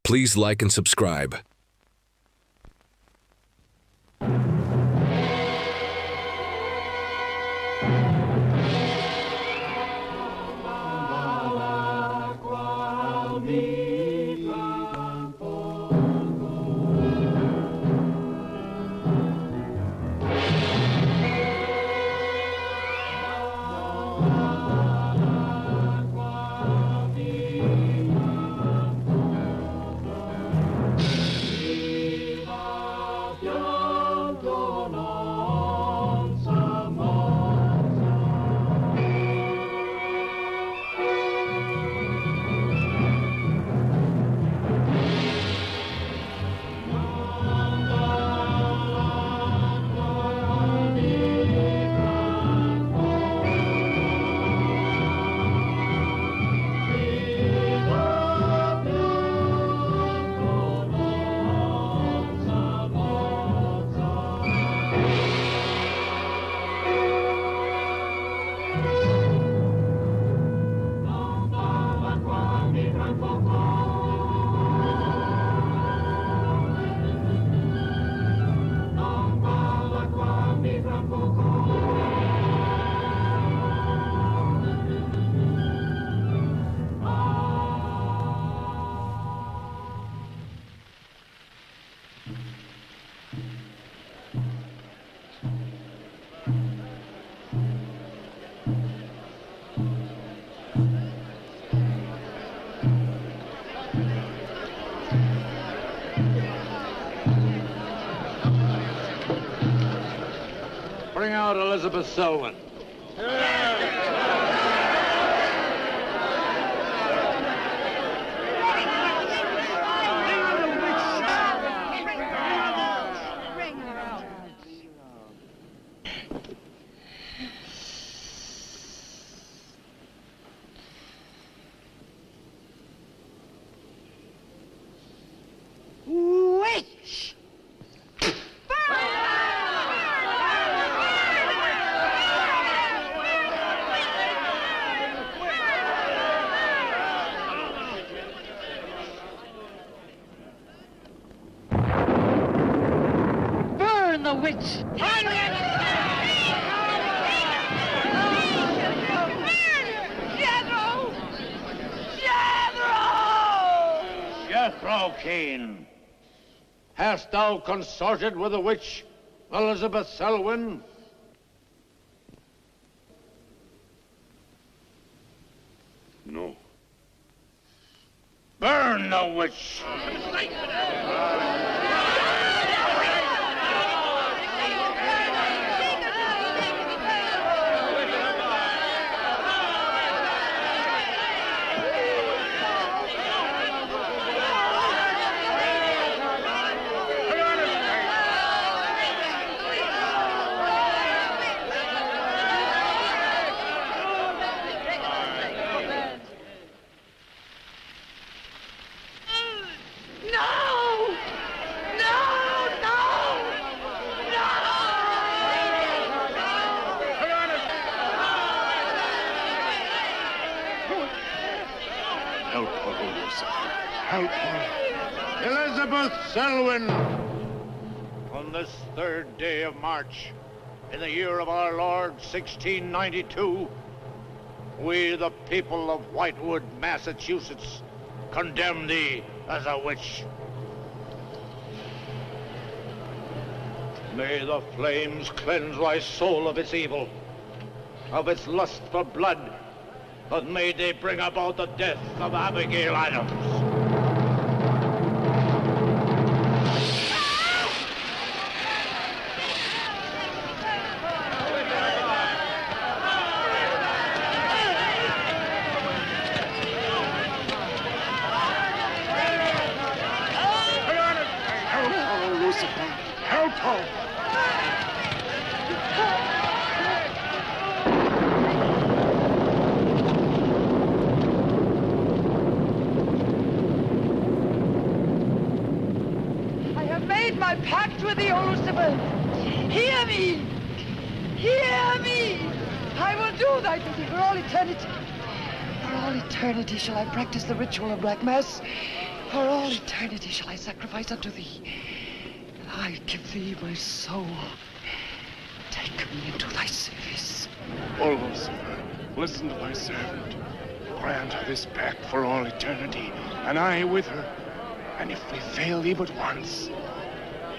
Please like and subscribe. Bring out Elizabeth Selwyn. Witch! Burn the witch! Jethro Kane, hast thou consorted with the witch Elizabeth Selwyn? No. Burn the witch! Help her. Elizabeth Selwyn, on this 3rd day of March, in the year of our Lord 1692, we, the people of Whitewood, Massachusetts, condemn thee as a witch. May the flames cleanse thy soul of its evil, of its lust for blood, but may they bring about the death of Abigail Adams. Help her! I have made my pact with the Elizabeth. Hear me! Hear me! I will do thy bidding for all eternity. For all eternity shall I practice the ritual of Black Mass For all eternity shall I sacrifice unto thee. I give thee my soul. Take me into thy service. O Lucifer, listen to thy servant. Grant her this back for all eternity, and I with her. And if we fail thee but once,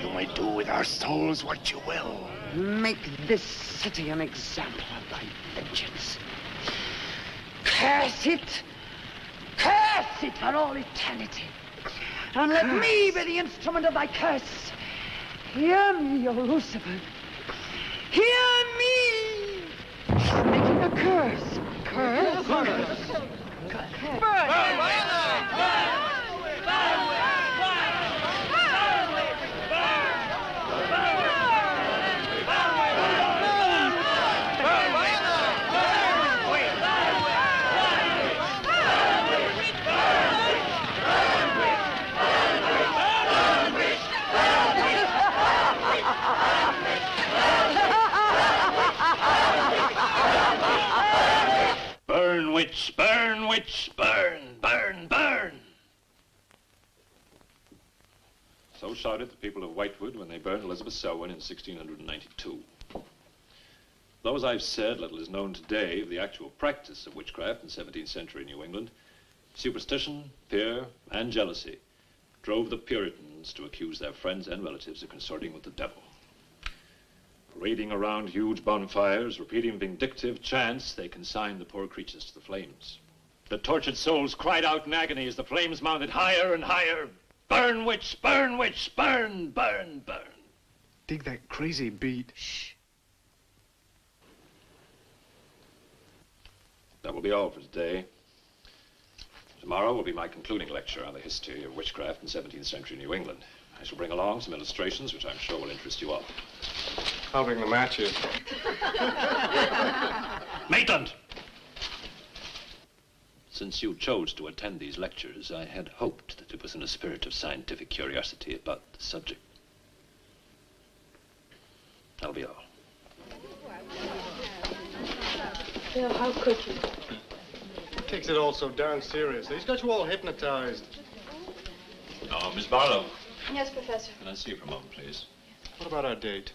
you may do with our souls what you will. Make this city an example of thy vengeance. Curse it! Curse it for all eternity! And let me be the instrument of thy curse. Hear me, O Lucifer. Hear me! Making a curse. Curse? Curse. Burn, witch, burn, witch, burn, burn, burn. So shouted the people of Whitewood when they burned Elizabeth Selwyn in 1692. Though, as I've said, little is known today of the actual practice of witchcraft in 17th century New England, superstition, fear, and jealousy drove the Puritans to accuse their friends and relatives of consorting with the devil. Parading around huge bonfires, repeating vindictive chants, they consigned the poor creatures to the flames. The tortured souls cried out in agony as the flames mounted higher and higher. Burn, witch, burn, witch, burn, burn, burn. Dig that crazy beat. Shh. That will be all for today. Tomorrow will be my concluding lecture on the history of witchcraft in 17th century New England. I shall bring along some illustrations which I'm sure will interest you all. I'll bring the matches. Maitland! Since you chose to attend these lectures, I had hoped that it was in a spirit of scientific curiosity about the subject. That'll be all. Bill, how could you? He takes it all so darn seriously. He's got you all hypnotized. Oh, Miss Barlow. Yes, Professor. Can I see you for a moment, please? What about our date?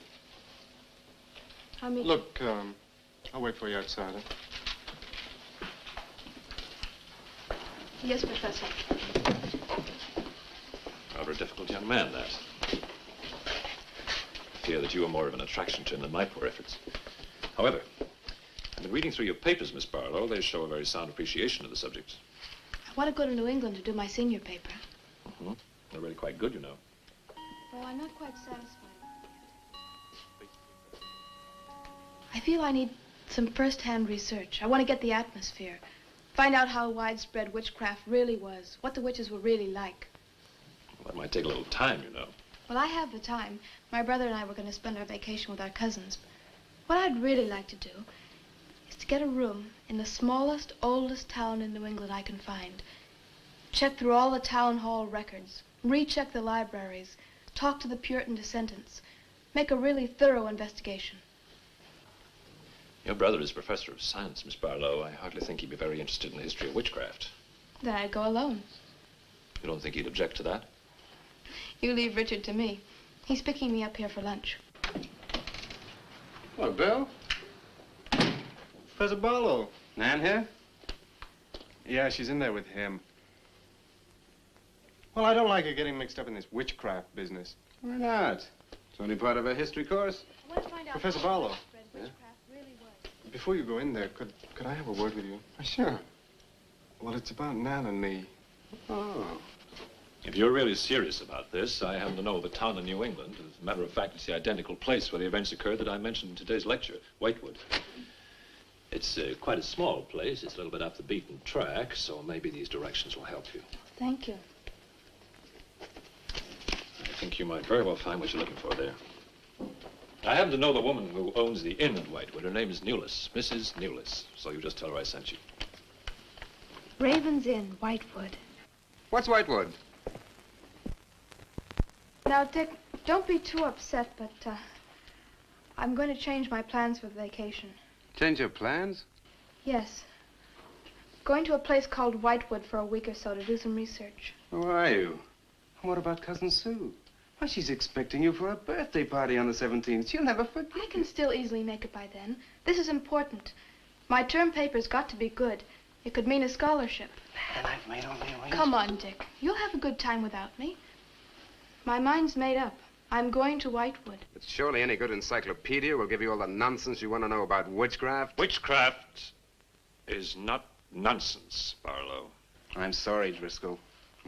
I'll meet Look, I'll wait for you outside. Huh? you. Yes, Professor. Rather a difficult young man, that. I fear that you are more of an attraction to him than my poor efforts. However, I've been reading through your papers, Miss Barlow. They show a very sound appreciation of the subject. I want to go to New England to do my senior paper. Mm-hmm. They're really quite good, you know. Oh, I'm not quite satisfied. I feel I need some first-hand research. I want to get the atmosphere. Find out how widespread witchcraft really was, what the witches were really like. Well, that might take a little time, you know. Well, I have the time. My brother and I were going to spend our vacation with our cousins. What I'd really like to do is to get a room in the smallest, oldest town in New England I can find. Check through all the town hall records, recheck the libraries, talk to the Puritan descendants, make a really thorough investigation. Your brother is professor of science, Miss Barlow. I hardly think he'd be very interested in the history of witchcraft. Then I'd go alone. You don't think he'd object to that? You leave Richard to me. He's picking me up here for lunch. Hello, Bill. Professor Barlow. Nan here? Yeah, she's in there with him. Well, I don't like her getting mixed up in this witchcraft business. Why not? It's only part of a history course. I want to find out Professor how Barlow. widespread witchcraft really was. Before you go in there, could I have a word with you? Sure. Well, it's about Nan and me. Oh. If you're really serious about this, I happen to know of a town in New England. As a matter of fact, it's the identical place where the events occurred that I mentioned in today's lecture, Whitewood. It's quite a small place. It's a little bit off the beaten track, so maybe these directions will help you. Thank you. I think you might very well find what you're looking for there. I happen to know the woman who owns the inn at Whitewood. Her name is Newless, Mrs. Newless. So you just tell her I sent you. Raven's Inn, Whitewood. What's Whitewood? Now, Dick, don't be too upset, but I'm going to change my plans for the vacation. Change your plans? Yes. Going to a place called Whitewood for a week or so to do some research. Who are you? And what about Cousin Sue? Why, she's expecting you for a birthday party on the 17th. She'll never forget. I can still easily make it by then. This is important. My term paper's got to be good. It could mean a scholarship. And I've made all the arrangements. Come on, Dick. You'll have a good time without me. My mind's made up. I'm going to Whitewood. But surely any good encyclopedia will give you all the nonsense you want to know about witchcraft. Witchcraft is not nonsense, Barlow. I'm sorry, Driscoll.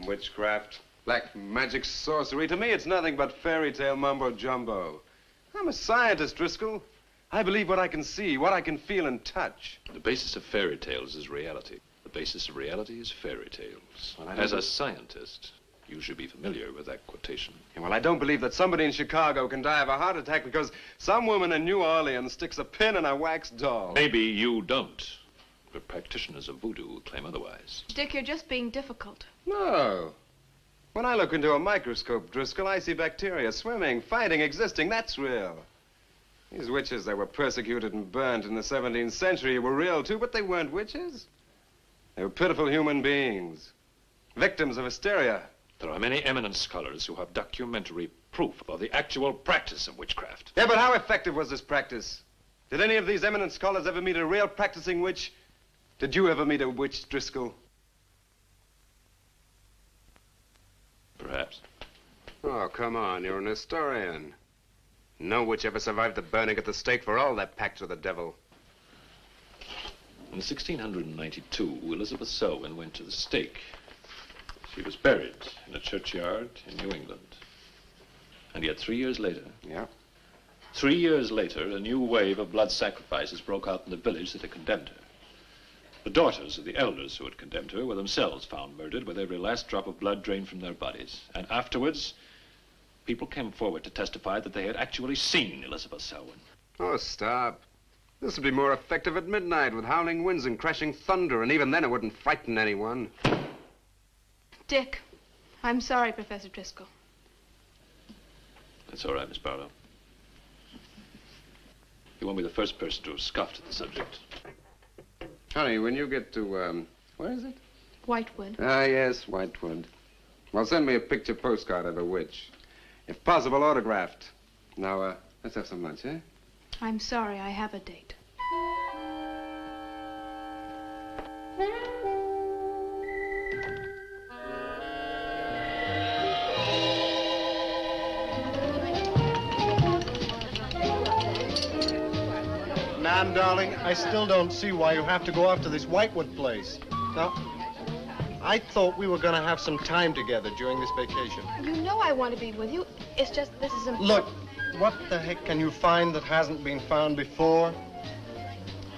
Witchcraft, black magic, sorcery. To me, it's nothing but fairy tale mumbo-jumbo. I'm a scientist, Driscoll. I believe what I can see, what I can feel and touch. The basis of fairy tales is reality. The basis of reality is fairy tales. Well, As a scientist, you should be familiar with that quotation. Yeah, well, I don't believe that somebody in Chicago can die of a heart attack because some woman in New Orleans sticks a pin in a wax doll. Maybe you don't, but practitioners of voodoo claim otherwise. Dick, you're just being difficult. No. When I look into a microscope, Driscoll, I see bacteria swimming, fighting, existing. That's real. These witches that were persecuted and burnt in the 17th century were real, too, but they weren't witches. They were pitiful human beings, victims of hysteria. There are many eminent scholars who have documentary proof of the actual practice of witchcraft. Yeah, but how effective was this practice? Did any of these eminent scholars ever meet a real practicing witch? Did you ever meet a witch, Driscoll? Perhaps. Oh, come on, you're an historian. No witch ever survived the burning at the stake for all their pact with the devil. In 1692, Elizabeth Selwyn went to the stake. She was buried in a churchyard in New England. And yet 3 years later... Yeah? 3 years later, a new wave of blood sacrifices broke out in the village that had condemned her. The daughters of the elders who had condemned her were themselves found murdered with every last drop of blood drained from their bodies. And afterwards, people came forward to testify that they had actually seen Elizabeth Selwyn. Oh, stop. This would be more effective at midnight with howling winds and crashing thunder, and even then it wouldn't frighten anyone. Dick, I'm sorry, Professor Driscoll. That's all right, Miss Barlow. You won't be the first person to have scoffed at the subject. Honey, when you get to, where is it? Whitewood. Ah, yes, Whitewood. Well, send me a picture postcard of a witch. If possible, autographed. Now, let's have some lunch, eh? I'm sorry, I have a date. Nan, darling, I still don't see why you have to go off to this Whitewood place. Now, I thought we were going to have some time together during this vacation. You know I want to be with you. It's just this is important. Look, what the heck can you find that hasn't been found before?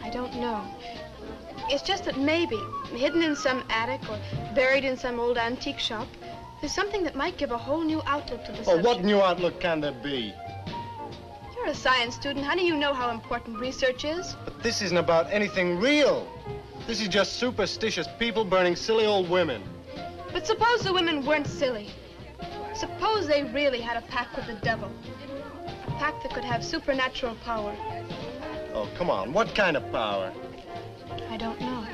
I don't know. It's just that maybe, hidden in some attic or buried in some old antique shop, there's something that might give a whole new outlook to the subject. Oh, what new outlook can there be? You're a science student, honey. You know how important research is. But this isn't about anything real. This is just superstitious people burning silly old women. But suppose the women weren't silly. Suppose they really had a pact with the devil. A pact that could have supernatural power. Oh, come on. What kind of power? I don't know.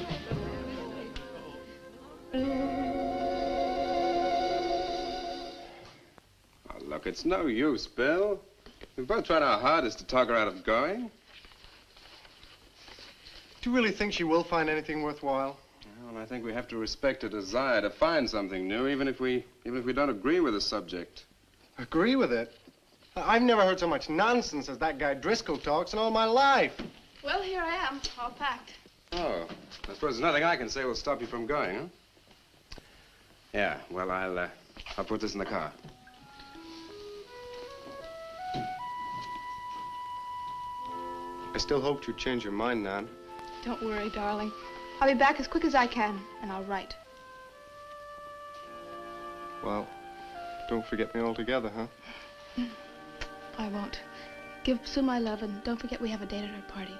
Oh, look, it's no use, Bill. We've both tried our hardest to talk her out of going. Do you really think she will find anything worthwhile? Well, I think we have to respect her desire to find something new, even if we don't agree with the subject. Agree with it? I've never heard so much nonsense as that guy Driscoll talks in all my life. Well, here I am, all packed. Oh, I suppose there's nothing I can say will stop you from going, huh? Yeah, well, I'll put this in the car. I still hoped you'd change your mind, Nan. Don't worry, darling. I'll be back as quick as I can, and I'll write. Well, don't forget me altogether, huh? I won't. Give Sue my love, and don't forget we have a date at her party.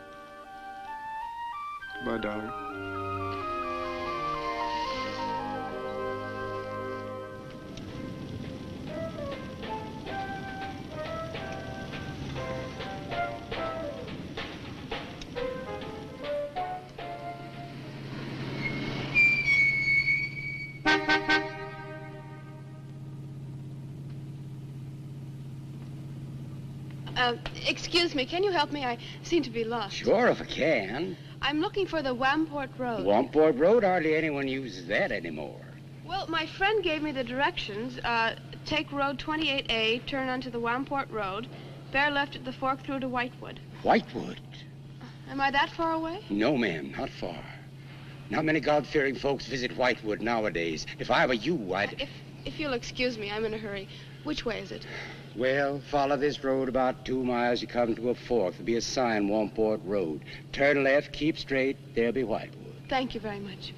Goodbye, darling. Excuse me, can you help me? I seem to be lost. Sure, if I can. I'm looking for the Wamport Road. Wamport Road? Hardly anyone uses that anymore. Well, my friend gave me the directions. Take road 28A, turn onto the Wamport Road, bear left at the fork through to Whitewood. Whitewood? Am I that far away? No, ma'am, not far. Not many God-fearing folks visit Whitewood nowadays. If I were you, I'd... If you'll excuse me, I'm in a hurry. Which way is it? Well, follow this road about 2 miles. You come to a fork. There'll be a sign, Wamport Road. Turn left, keep straight. There'll be Whitewood. Thank you very much.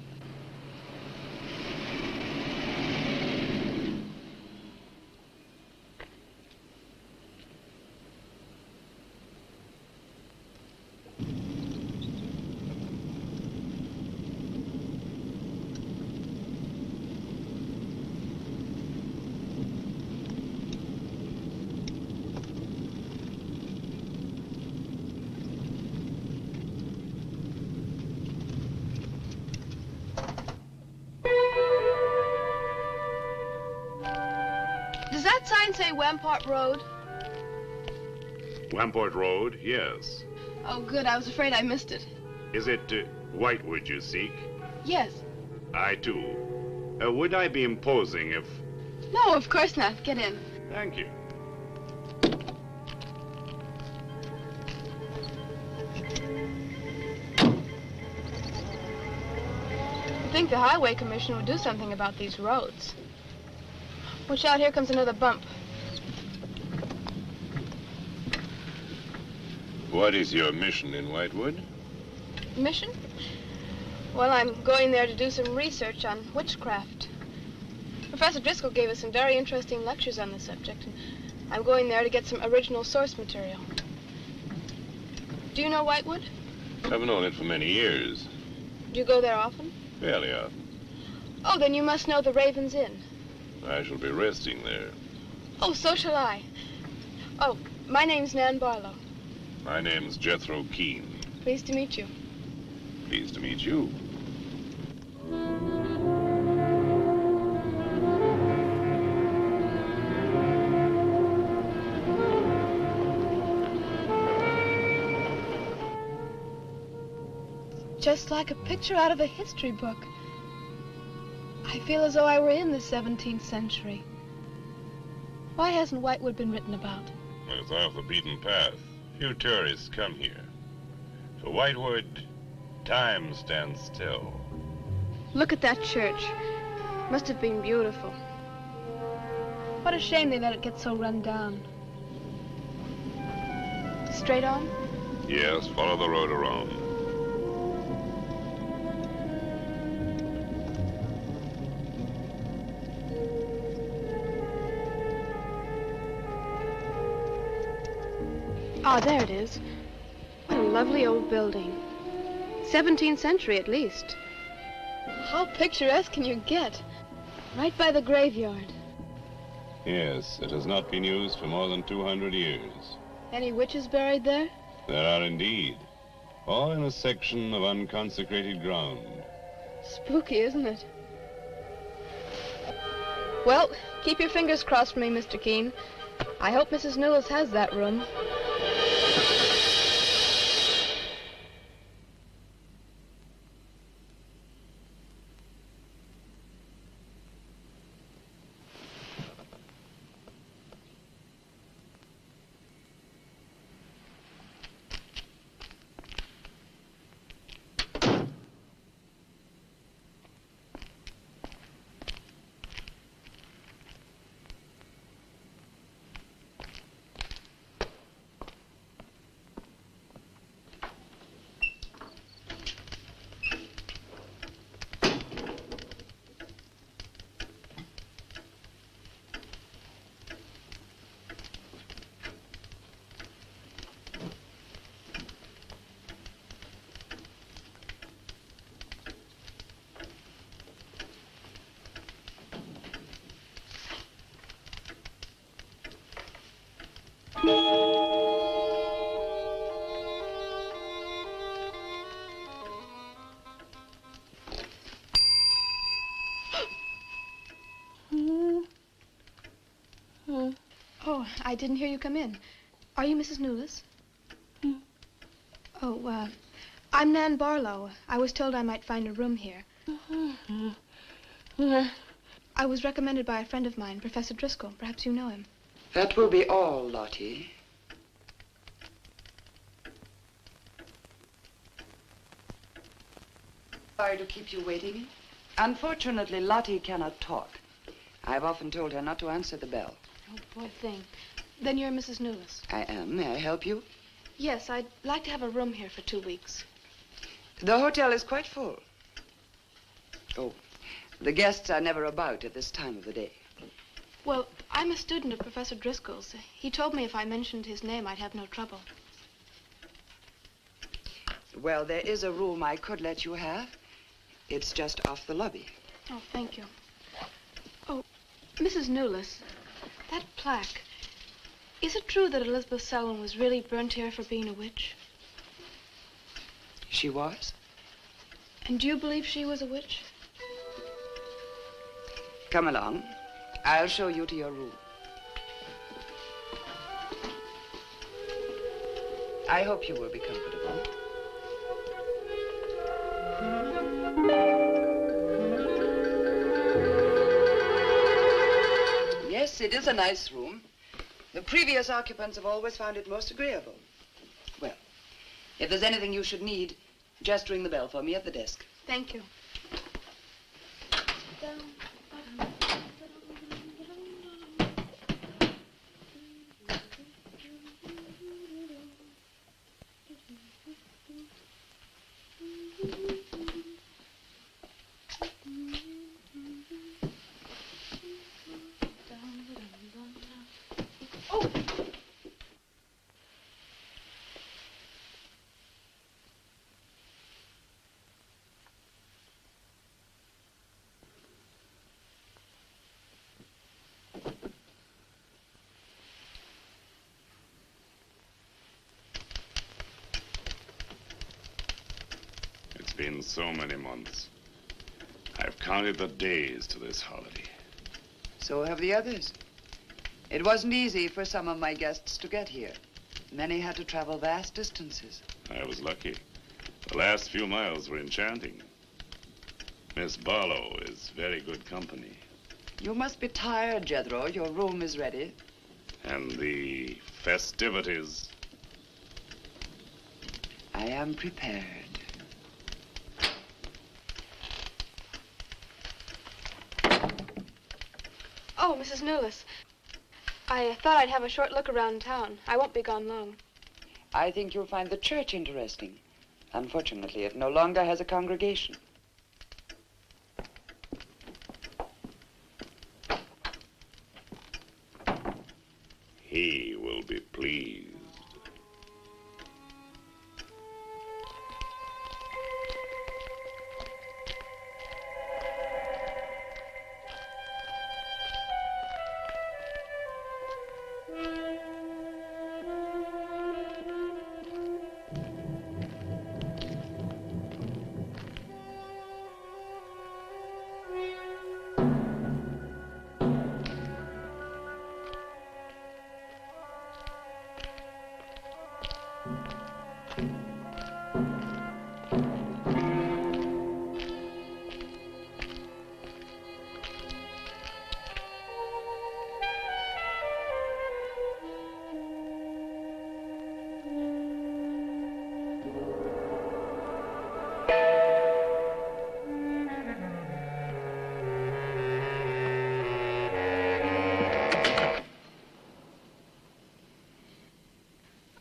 Does that sign say Wamport Road? Wamport Road, yes. Oh, good. I was afraid I missed it. Is it Whitewood you seek? Yes. I, too. Would I be imposing if... No, of course not. Get in. Thank you. I think the Highway Commission would do something about these roads. Watch out, here comes another bump. What is your mission in Whitewood? Mission? Well, I'm going there to do some research on witchcraft. Professor Driscoll gave us some very interesting lectures on the subject, and I'm going there to get some original source material. Do you know Whitewood? I've known it for many years. Do you go there often? Fairly often. Oh, then you must know the Raven's Inn. I shall be resting there. Oh, so shall I. Oh, my name's Nan Barlow. My name's Jethro Keene. Pleased to meet you. Pleased to meet you. Just like a picture out of a history book. I feel as though I were in the 17th century. Why hasn't Whitewood been written about? It's off the beaten path. Few tourists come here. For Whitewood, time stands still. Look at that church. Must have been beautiful. What a shame they let it get so run down. Straight on? Yes, follow the road around. Ah, there it is. What a lovely old building. 17th century at least. How picturesque can you get? Right by the graveyard. Yes, it has not been used for more than 200 years. Any witches buried there? There are indeed. All in a section of unconsecrated ground. Spooky, isn't it? Well, keep your fingers crossed for me, Mr. Keene. I hope Mrs. Newells has that room. Oh, I didn't hear you come in. Are you Mrs. Newless? Oh, I'm Nan Barlow. I was told I might find a room here. I was recommended by a friend of mine, Professor Driscoll. Perhaps you know him. That will be all, Lottie. Sorry to keep you waiting. Unfortunately, Lottie cannot talk. I've often told her not to answer the bell. Oh, poor thing. Then you're Mrs. Newless. I am. May I help you? Yes, I'd like to have a room here for 2 weeks. The hotel is quite full. Oh, the guests are never about at this time of the day. Well, I'm a student of Professor Driscoll's. He told me if I mentioned his name, I'd have no trouble. Well, there is a room I could let you have. It's just off the lobby. Oh, thank you. Oh, Mrs. Newless, that plaque. Is it true that Elizabeth Selwyn was really burnt here for being a witch? She was? And do you believe she was a witch? Come along. I'll show you to your room. I hope you will be comfortable. Yes, it is a nice room. The previous occupants have always found it most agreeable. Well, if there's anything you should need, just ring the bell for me at the desk. Thank you. It's been so many months. I've counted the days to this holiday. So have the others. It wasn't easy for some of my guests to get here. Many had to travel vast distances. I was lucky. The last few miles were enchanting. Miss Barlow is very good company. You must be tired, Jethro. Your room is ready. And the festivities. I am prepared. Oh, Mrs. Newless. I thought I'd have a short look around town. I won't be gone long. I think you'll find the church interesting. Unfortunately, it no longer has a congregation. He will be pleased.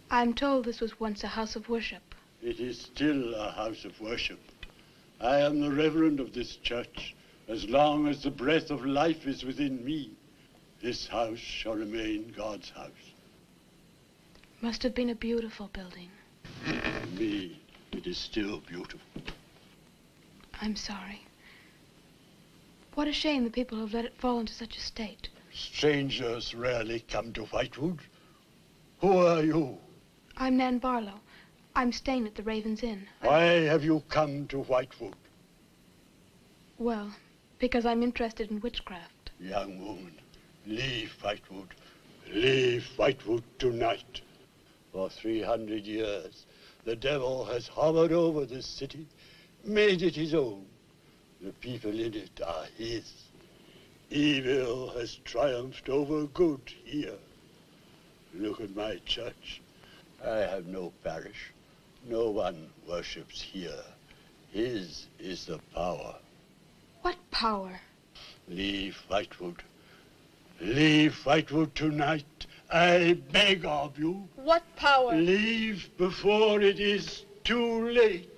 I'm told this was once a house of worship. It is still a house of worship. I am the reverend of this church. As long as the breath of life is within me, this house shall remain God's house. Must have been a beautiful building. For me, it is still beautiful. I'm sorry. What a shame the people have let it fall into such a state. Strangers rarely come to Whitewood. Who are you? I'm Nan Barlow. I'm staying at the Raven's Inn. Why have you come to Whitewood? Well, because I'm interested in witchcraft. Young woman, leave Whitewood. Leave Whitewood tonight. For 300 years, the devil has hovered over this city, made it his own. The people in it are his. Evil has triumphed over good here. Look at my church. I have no parish. No one worships here. His is the power. What power? Leave Whitewood. Leave Whitewood tonight. I beg of you. What power? Leave before it is too late.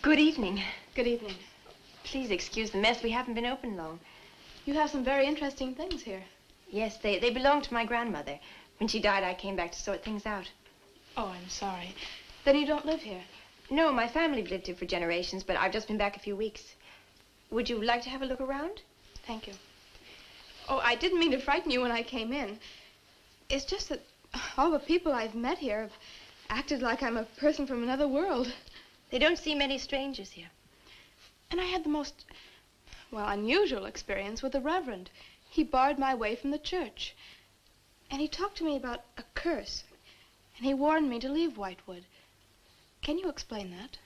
Good evening. Good evening. Please excuse the mess. We haven't been open long. You have some very interesting things here. Yes, they belong to my grandmother. When she died, I came back to sort things out. Oh, I'm sorry. Then you don't live here? No, my family lived here for generations, but I've just been back a few weeks. Would you like to have a look around? Thank you. Oh, I didn't mean to frighten you when I came in. It's just that all the people I've met here have acted like I'm a person from another world. They don't see many strangers here. And I had the most, well, unusual experience with the Reverend. He barred my way from the church. And he talked to me about a curse. And he warned me to leave Whitewood. Can you explain that?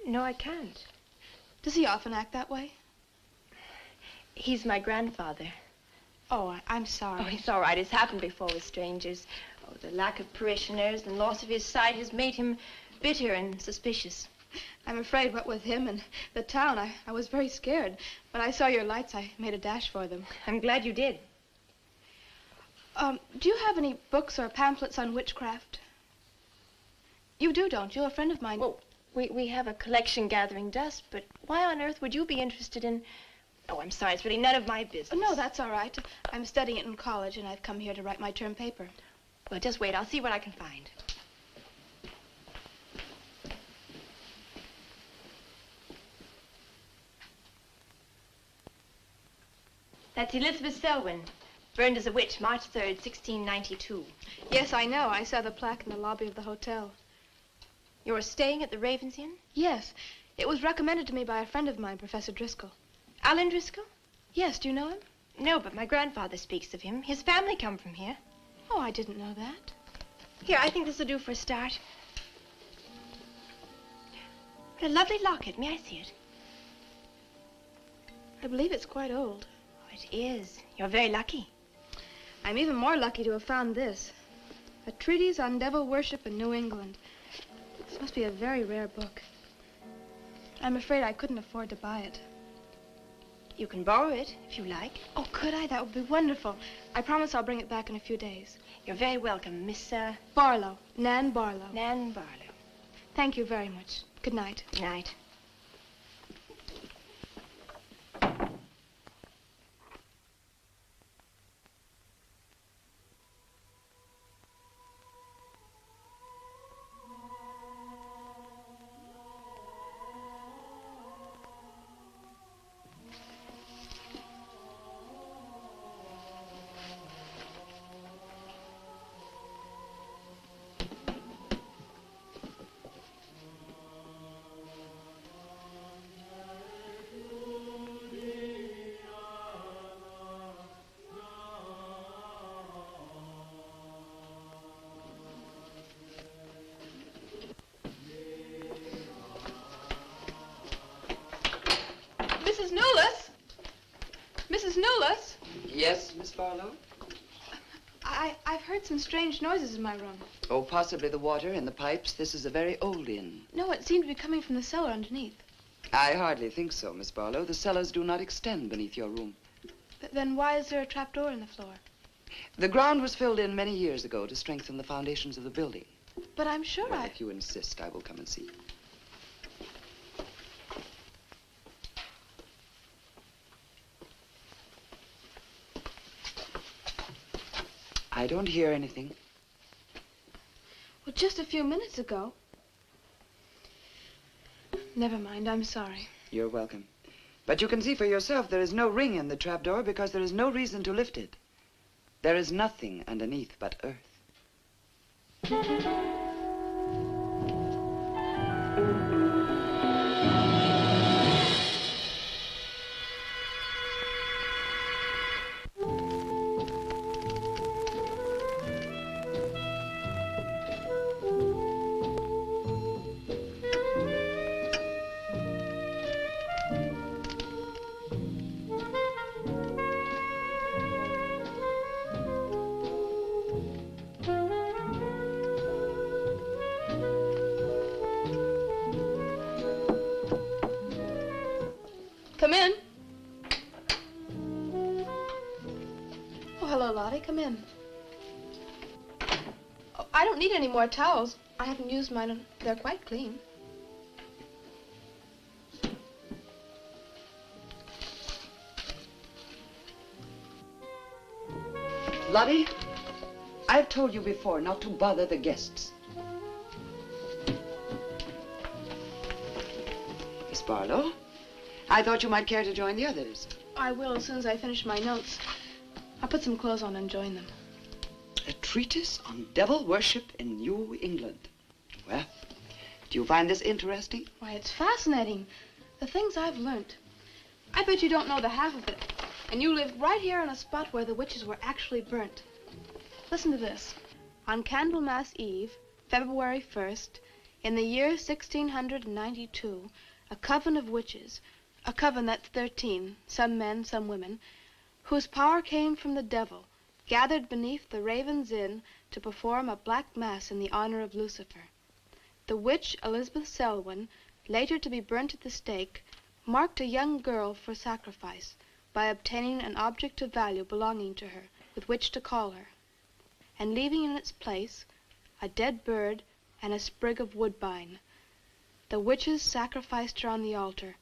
No, I can't. Does he often act that way? He's my grandfather. Oh, I'm sorry. Oh, it's all right. It's happened before with strangers. Oh, the lack of parishioners and loss of his sight has made him bitter and suspicious. I'm afraid what with him and the town, I was very scared. When I saw your lights, I made a dash for them. I'm glad you did. Do you have any books or pamphlets on witchcraft? You do, don't you? A friend of mine... Well, we have a collection gathering dust, but why on earth would you be interested in... Oh, I'm sorry. It's really none of my business. Oh, no, that's all right. I'm studying it in college, and I've come here to write my term paper. Well, just wait. I'll see what I can find. That's Elizabeth Selwyn, burned as a witch, March 3rd, 1692. Yes, I know. I saw the plaque in the lobby of the hotel. You're staying at the Ravens Inn? Yes. It was recommended to me by a friend of mine, Professor Driscoll. Alan Driscoll? Yes, do you know him? No, but my grandfather speaks of him. His family come from here. Oh, I didn't know that. Here, I think this will do for a start. What a lovely locket. May I see it? I believe it's quite old. It is. You're very lucky. I'm even more lucky to have found this. A treatise on devil worship in New England. This must be a very rare book. I'm afraid I couldn't afford to buy it. You can borrow it, if you like. Oh, could I? That would be wonderful. I promise I'll bring it back in a few days. You're very welcome, Miss, Barlow. Nan Barlow. Nan Barlow. Thank you very much. Good night. Good night. Mrs. Newless? Mrs. Newless? Yes, Miss Barlow? I've heard some strange noises in my room. Oh, possibly the water and the pipes. This is a very old inn. No, it seemed to be coming from the cellar underneath. I hardly think so, Miss Barlow. The cellars do not extend beneath your room. Then why is there a trapdoor in the floor? The ground was filled in many years ago to strengthen the foundations of the building. But I'm sure Well, if you insist, I will come and see. I don't hear anything. Well, just a few minutes ago. Never mind, I'm sorry. You're welcome. But you can see for yourself there is no ring in the trapdoor because there is no reason to lift it. There is nothing underneath but earth. Come in. Oh, hello, Lottie. Come in. Oh, I don't need any more towels. I haven't used mine, and they're quite clean. Lottie, I've told you before not to bother the guests. Miss Barlow, I thought you might care to join the others. I will as soon as I finish my notes. I'll put some clothes on and join them. A treatise on devil worship in New England. Well, do you find this interesting? Why, it's fascinating. The things I've learned. I bet you don't know the half of it. And you lived right here on a spot where the witches were actually burnt. Listen to this. On Candlemas Eve, February 1st, in the year 1692, a coven of witches, a coven that's 13, some men, some women, whose power came from the devil, gathered beneath the Raven's Inn to perform a black mass in the honor of Lucifer. The witch Elizabeth Selwyn, later to be burnt at the stake, marked a young girl for sacrifice by obtaining an object of value belonging to her with which to call her, and leaving in its place a dead bird and a sprig of woodbine. The witches sacrificed her on the altar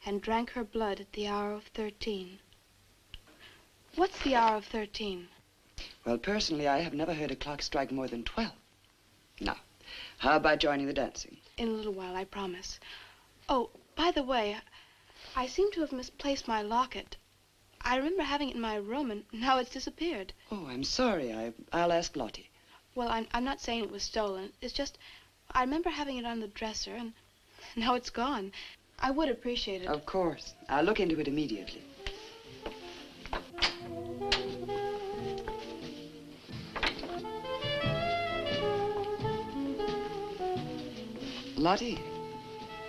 and drank her blood at the hour of 13. What's the hour of 13? Well, personally, I have never heard a clock strike more than 12. Now, how about joining the dancing? In a little while, I promise. Oh, by the way, I seem to have misplaced my locket. I remember having it in my room, and now it's disappeared. Oh, I'm sorry. I'll ask Lottie. Well, I'm not saying it was stolen. It's just, I remember having it on the dresser, and now it's gone. I would appreciate it. Of course. I'll look into it immediately. Lottie,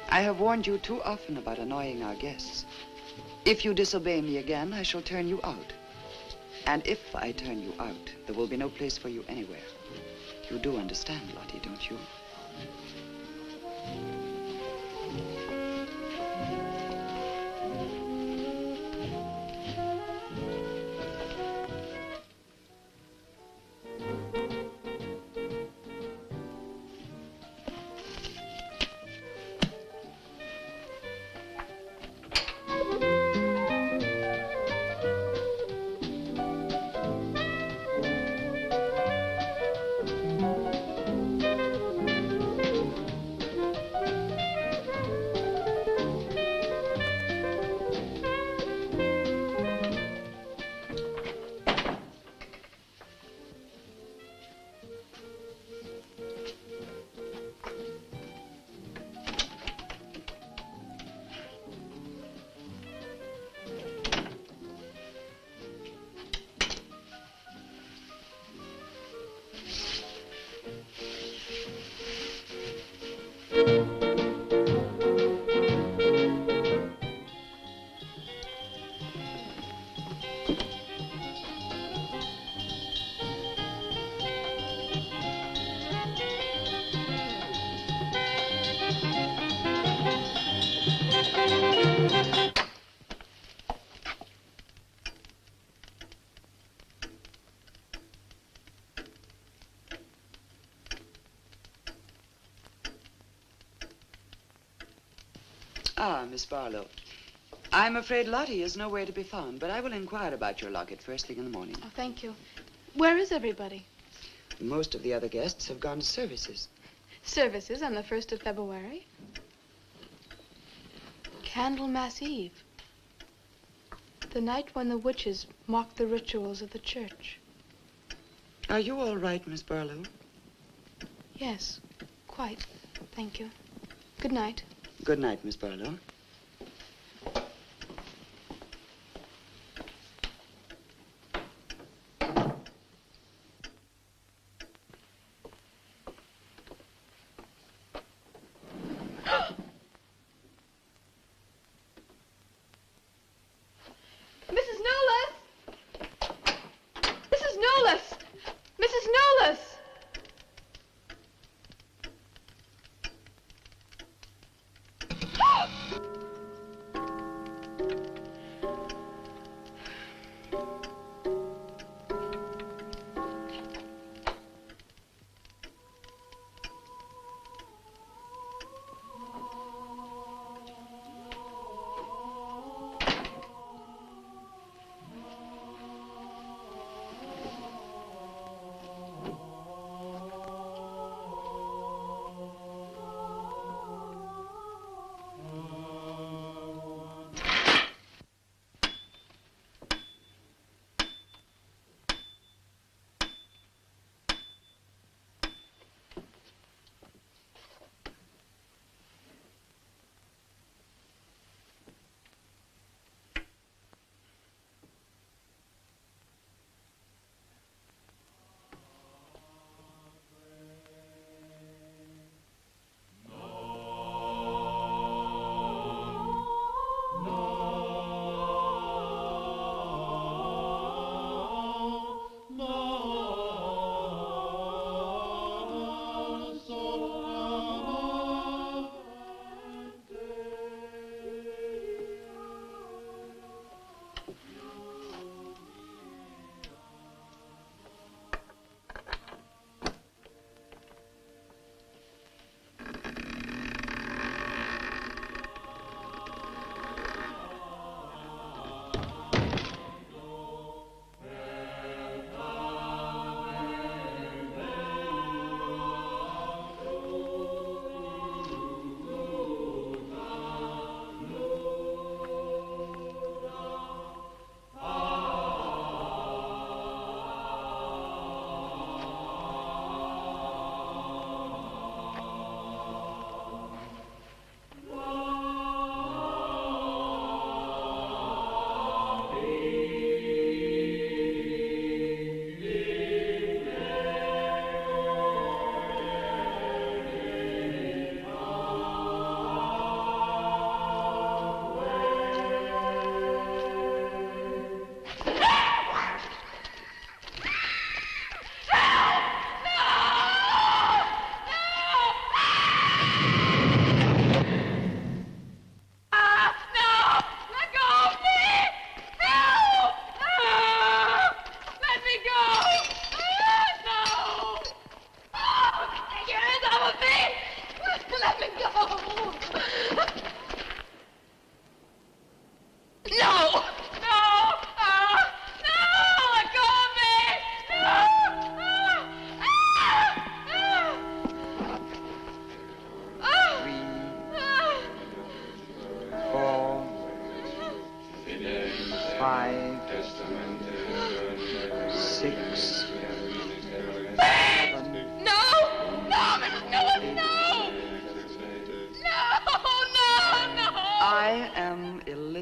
I have warned you too often about annoying our guests. If you disobey me again, I shall turn you out. And if I turn you out, there will be no place for you anywhere. You do understand, Lottie, don't you? Ah, Miss Barlow. I'm afraid Lottie is nowhere to be found, but I will inquire about your locket first thing in the morning. Oh, thank you. Where is everybody? Most of the other guests have gone to services. Services on the 1st of February? Candlemas Eve. The night when the witches mocked the rituals of the church. Are you all right, Miss Barlow? Yes, quite. Thank you. Good night. Good night, Miss Barlow.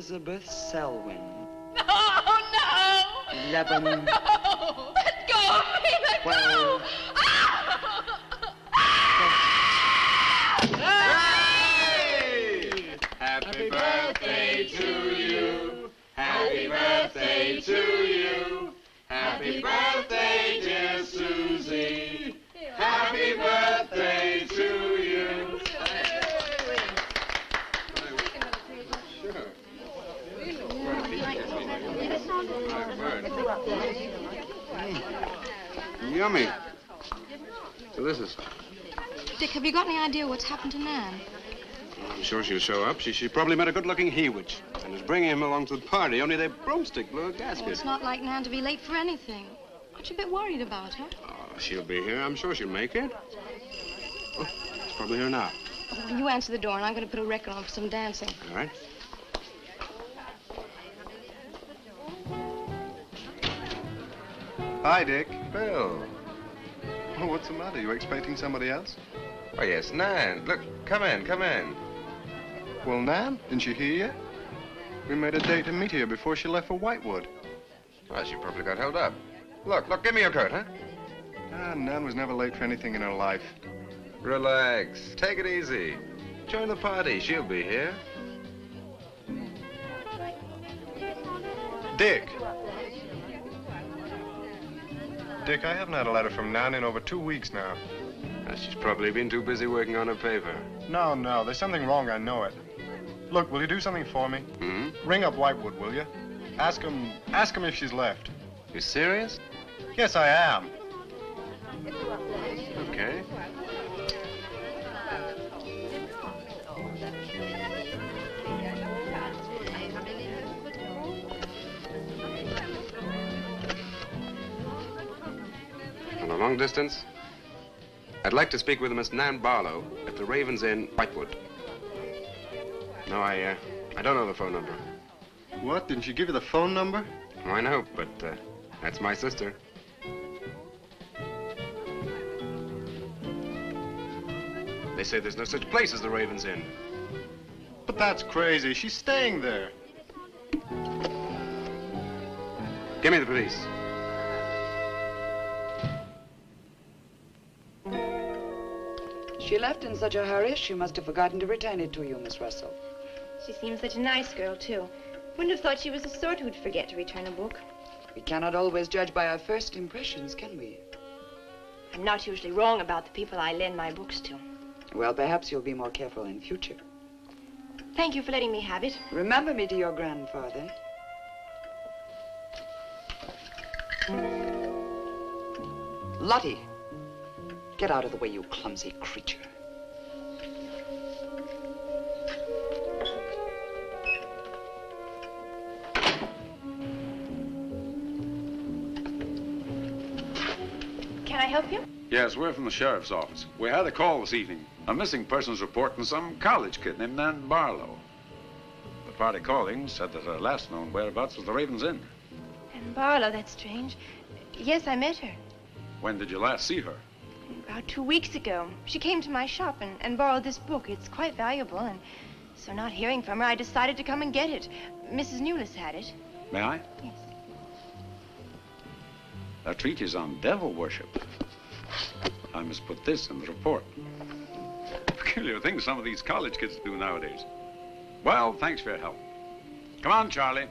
Elizabeth Selwyn. No, no! 11. No! Let go of me! Let 12. go! Hey! Happy birthday to you. Happy birthday to you. Happy birthday, dear Susie. Happy birthday to you. Yummy. Delicious. Dick, have you got any idea what's happened to Nan? I'm sure she'll show up. She probably met a good-looking he-witch and is bringing him along to the party, only their broomstick blew a gasket. Oh, it's not like Nan to be late for anything. Aren't you a bit worried about her? Oh, she'll be here. I'm sure she'll make it. Oh, it's probably here now. Oh, you answer the door, and I'm going to put a record on for some dancing. All right. Hi, Dick. Bill. Oh, what's the matter? You expecting somebody else? Oh, yes, Nan. Look, come in, come in. Well, Nan, didn't she hear you? We made a date to meet here before she left for Whitewood. Well, she probably got held up. Look, give me your coat, huh? Ah, Nan was never late for anything in her life. Relax. Take it easy. Join the party. She'll be here. Dick. Dick, I haven't had a letter from Nan in over 2 weeks now. She's probably been too busy working on her paper. No, there's something wrong, I know it. Look, will you do something for me? Hmm? Ring up Whitewood, will you? Ask him if she's left. You serious? Yes, I am. Okay. On a long distance, I'd like to speak with Miss Nan Barlow at the Raven's Inn, Whitewood. No, I don't know the phone number. What? Didn't she give you the phone number? Oh, I know, but that's my sister. They say there's no such place as the Raven's Inn. But that's crazy. She's staying there. Give me the police. She left in such a hurry, she must have forgotten to return it to you, Miss Russell. She seems such a nice girl, too. Wouldn't have thought she was the sort who'd forget to return a book. We cannot always judge by our first impressions, can we? I'm not usually wrong about the people I lend my books to. Well, perhaps you'll be more careful in future. Thank you for letting me have it. Remember me to your grandfather. Lottie, get out of the way, you clumsy creature. Can I help you? Yes, we're from the sheriff's office. We had a call this evening. A missing persons report from some college kid named Nan Barlow. The party calling said that her last known whereabouts was the Raven's Inn. Nan Barlow, that's strange. Yes, I met her. When did you last see her? About 2 weeks ago. She came to my shop and borrowed this book. It's quite valuable, and so not hearing from her, I decided to come and get it. Mrs. Newless had it. May I? Yes. A treatise on devil worship. I must put this in the report. Peculiar things some of these college kids do nowadays. Well, thanks for your help. Come on, Charlie.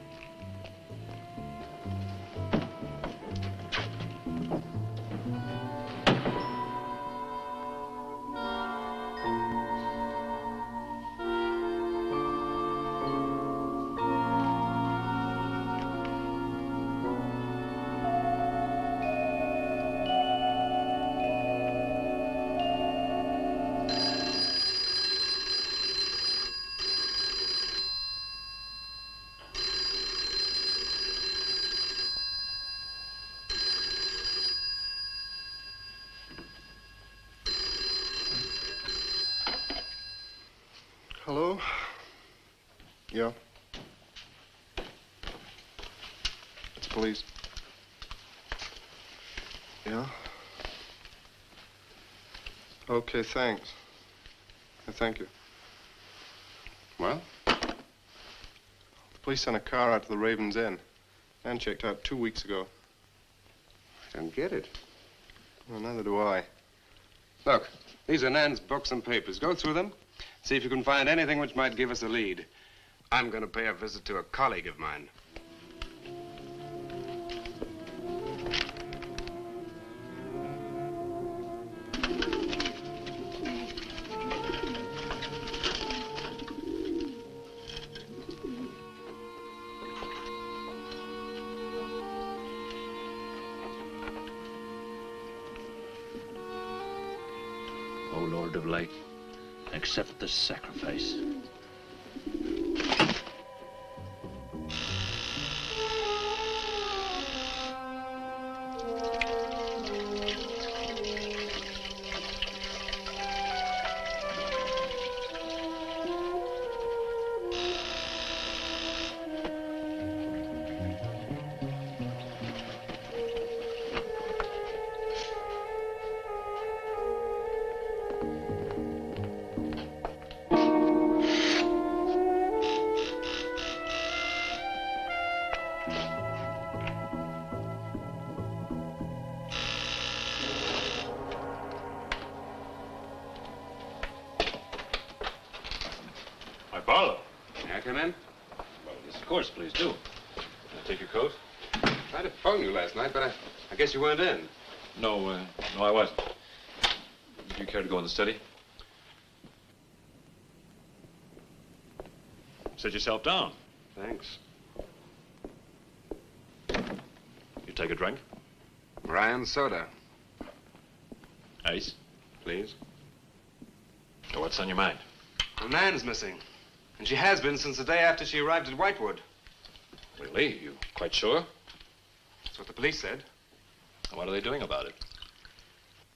Hello? Yeah? It's police. Yeah? Okay, thanks. Thank you. Well? The police sent a car out to the Raven's Inn. Nan checked out 2 weeks ago. I don't get it. Well, neither do I. Look, these are Nan's books and papers. Go through them. See if you can find anything which might give us a lead. I'm going to pay a visit to a colleague of mine. O Lord of light, accept the sacrifice. Barlow. May I come in? Well, yes, of course, please do. Can I take your coat? I tried to phone you last night, but I guess you weren't in. No, I wasn't. Would you care to go in the study? Sit yourself down. Thanks. You take a drink? Ryan soda. Ice? Please. So what's on your mind? Well, Nan's missing. And she has been since the day after she arrived at Whitewood. Really? You quite sure? That's what the police said. And what are they doing about it?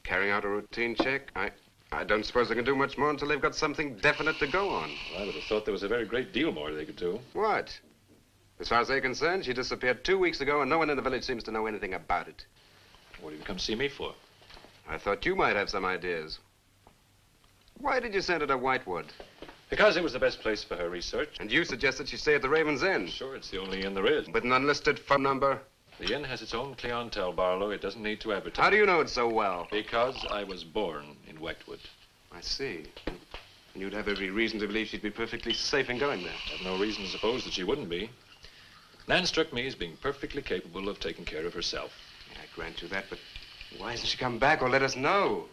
Carrying out a routine check. I don't suppose they can do much more until they've got something definite to go on. Well, I would have thought there was a very great deal more they could do. What? As far as they're concerned, she disappeared 2 weeks ago and no one in the village seems to know anything about it. What have you come to see me for? I thought you might have some ideas. Why did you send her to Whitewood? Because it was the best place for her research. And you suggested she stay at the Raven's Inn. Sure, it's the only inn there is. With an unlisted phone number? The inn has its own clientele, Barlow. It doesn't need to advertise. How do you know it so well? Because I was born in Whitewood. I see. And you'd have every reason to believe she'd be perfectly safe in going there. I have no reason to suppose that she wouldn't be. Nan struck me as being perfectly capable of taking care of herself. Yeah, I grant you that, but why hasn't she come back or let us know?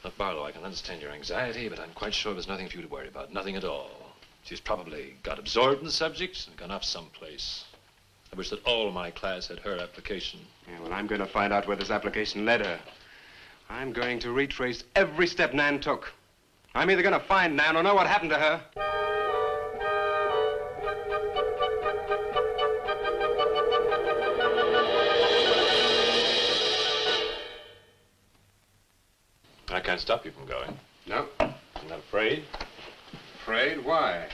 Look, Barlow, I can understand your anxiety, but I'm quite sure there's nothing for you to worry about. Nothing at all. She's probably got absorbed in the subject and gone off someplace. I wish that all my class had her application. Yeah, well, I'm going to find out where this application led her. I'm going to retrace every step Nan took. I'm either going to find Nan or know what happened to her. I can't stop you from going. No. I'm not afraid. Afraid? Why?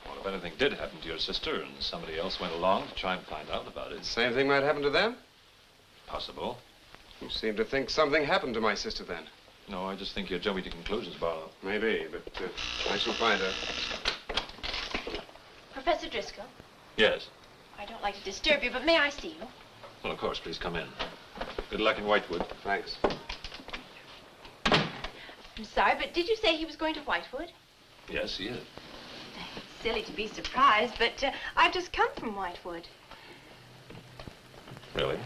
Well, if anything did happen to your sister and somebody else went along to try and find out about it. Same thing might happen to them? Possible. You seem to think something happened to my sister then. No, I just think you're jumping to conclusions, Barlow. Maybe, but I shall find her. Professor Driscoll, Yes. I don't like to disturb you, but may I see you? Well, of course, please come in. Good luck in Whitewood. Thanks. I'm sorry, but did you say he was going to Whitewood? Yes, he is. It's silly to be surprised, but I've just come from Whitewood. Really?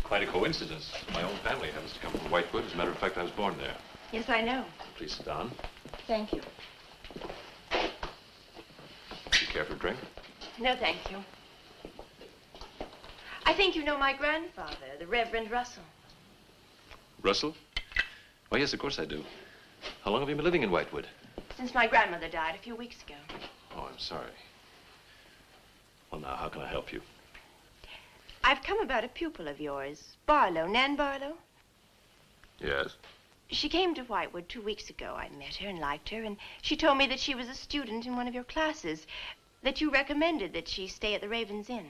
Quite a coincidence. My own family happens to come from Whitewood. As a matter of fact, I was born there. Yes, I know. Please sit down. Thank you. You care for a drink? No, thank you. I think you know my grandfather, the Reverend Russell. Russell? Oh, yes, of course I do. How long have you been living in Whitewood? Since my grandmother died a few weeks ago. Oh, I'm sorry. Well, now, how can I help you? I've come about a pupil of yours, Barlow, Nan Barlow. Yes? She came to Whitewood 2 weeks ago. I met her and liked her, and she told me that she was a student in one of your classes, that you recommended that she stay at the Raven's Inn.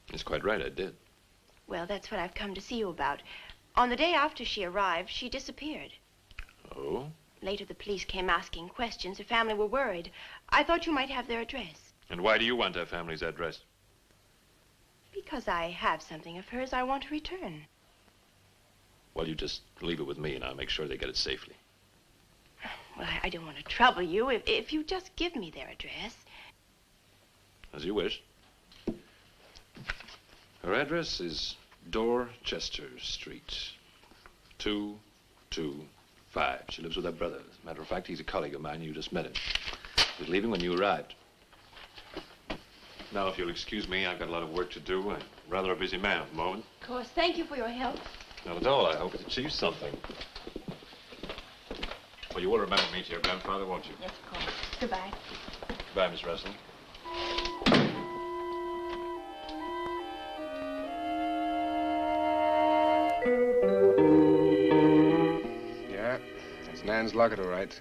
That's quite right, I did. Well, that's what I've come to see you about. On the day after she arrived, she disappeared. Oh? Later, the police came asking questions. Her family were worried. I thought you might have their address. And why do you want her family's address? Because I have something of hers I want to return. Well, you just leave it with me, and I'll make sure they get it safely. Well, I don't want to trouble you. If you just give me their address. As you wish. Her address is Dorchester Street, 225. She lives with her brother. As a matter of fact, he's a colleague of mine. You just met him. He was leaving when you arrived. Now, if you'll excuse me, I've got a lot of work to do. I'm rather a busy man at the moment. Of course. Thank you for your help. Not at all. I hope it achieves something. Well, you will remember me to your grandfather, won't you? Yes, of course. Goodbye. Goodbye, Miss Russell. Yeah, that's Nan's locket, all right.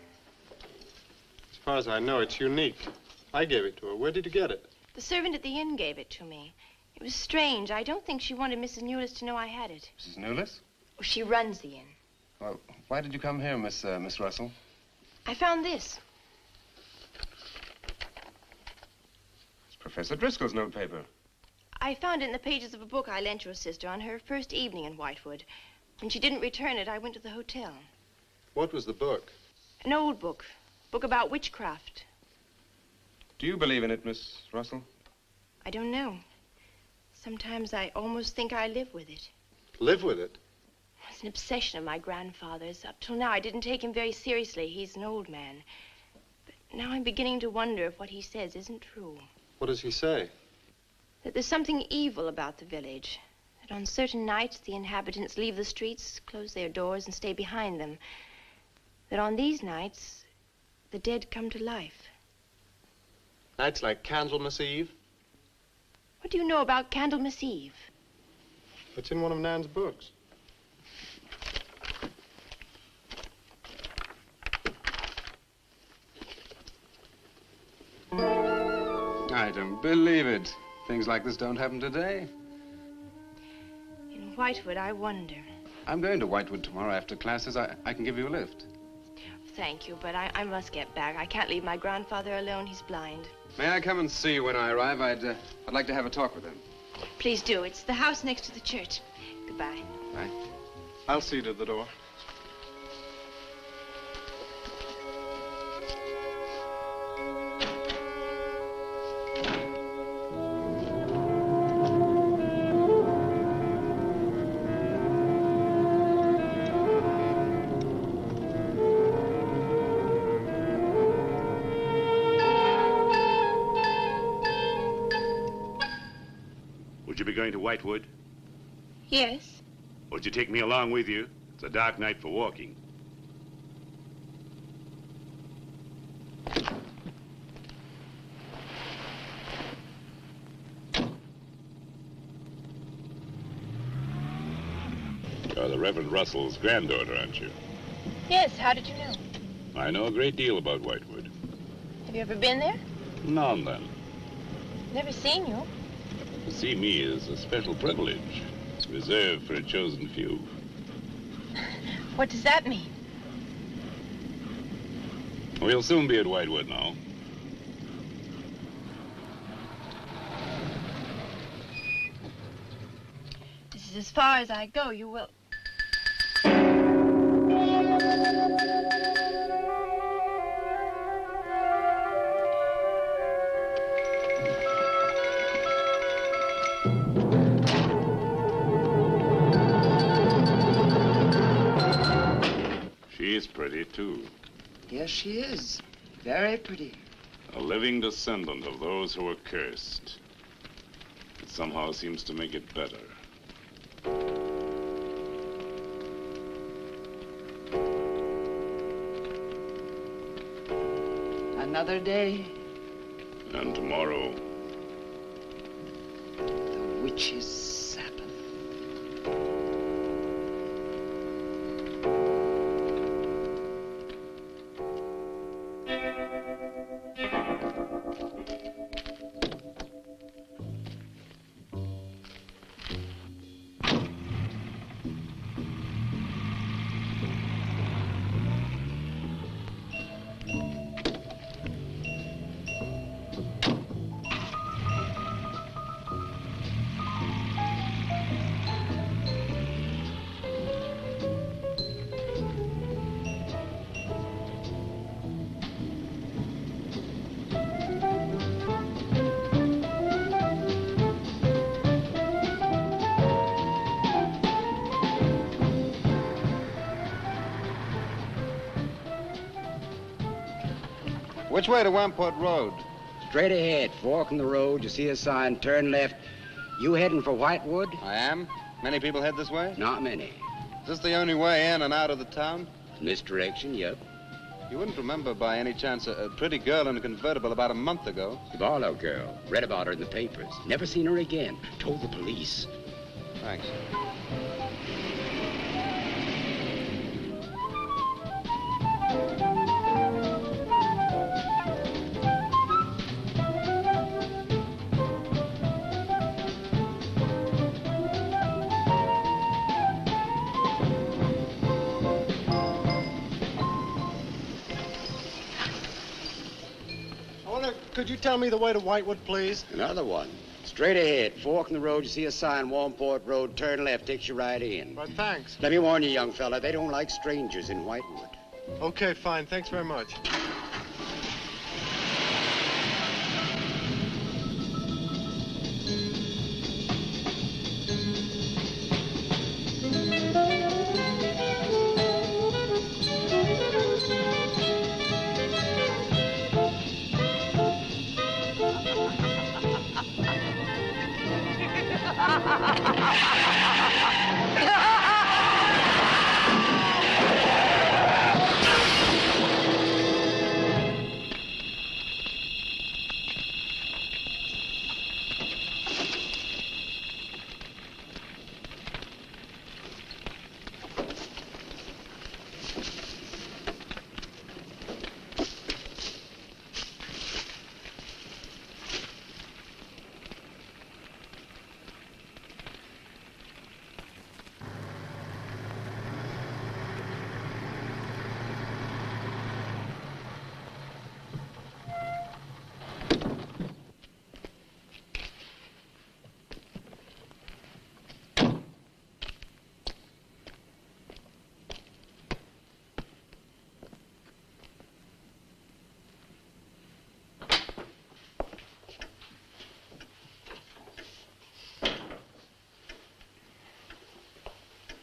As far as I know, it's unique. I gave it to her. Where did you get it? The servant at the inn gave it to me. It was strange. I don't think she wanted Mrs. Newless to know I had it. Mrs. Newless? Oh, she runs the inn. Well, why did you come here, Miss Russell? I found this. It's Professor Driscoll's notepaper. I found it in the pages of a book I lent your sister on her first evening in Whitewood. When she didn't return it, I went to the hotel. What was the book? An old book. Book about witchcraft. Do you believe in it, Miss Russell? I don't know. Sometimes I almost think I live with it. Live with it? It's an obsession of my grandfather's. Up till now, I didn't take him very seriously. He's an old man. But now I'm beginning to wonder if what he says isn't true. What does he say? That there's something evil about the village. That on certain nights, the inhabitants leave the streets, close their doors, and stay behind them. That on these nights, the dead come to life. Nights like Candlemas Eve? What do you know about Candlemas Eve? It's in one of Nan's books. I don't believe it. Things like this don't happen today. In Whitewood, I wonder. I'm going to Whitewood tomorrow after classes. I can give you a lift. Thank you, but I must get back. I can't leave my grandfather alone. He's blind. May I come and see you when I arrive? I'd like to have a talk with him. Please do. It's the house next to the church. Goodbye. Bye. I'll see you to the door. Would you be going to Whitewood? Yes. Would you take me along with you? It's a dark night for walking. You're the Reverend Russell's granddaughter, aren't you? Yes, how did you know? I know a great deal about Whitewood. Have you ever been there? Now and then. Never seen you. To see me is a special privilege. It's reserved for a chosen few. What does that mean? We'll soon be at Whitewood now. This is as far as I go. You will... She's pretty, too. Yes, she is. Very pretty. A living descendant of those who were cursed. It somehow seems to make it better. Another day. And tomorrow. The witch's Sabbath. Which way to Wamport Road? Straight ahead, fork in the road, you see a sign, turn left. You heading for Whitewood? I am. Many people head this way? Not many. Is this the only way in and out of the town? Misdirection, yep. You wouldn't remember by any chance a pretty girl in a convertible about a month ago? The Barlow girl. Read about her in the papers. Never seen her again. Told the police. Thanks. Could you tell me the way to Whitewood, please? Another one. Straight ahead. Fork in the road, you see a sign, Warmport Road. Turn left, takes you right in. But thanks. Let me warn you, young fella, they don't like strangers in Whitewood. Okay, fine. Thanks very much.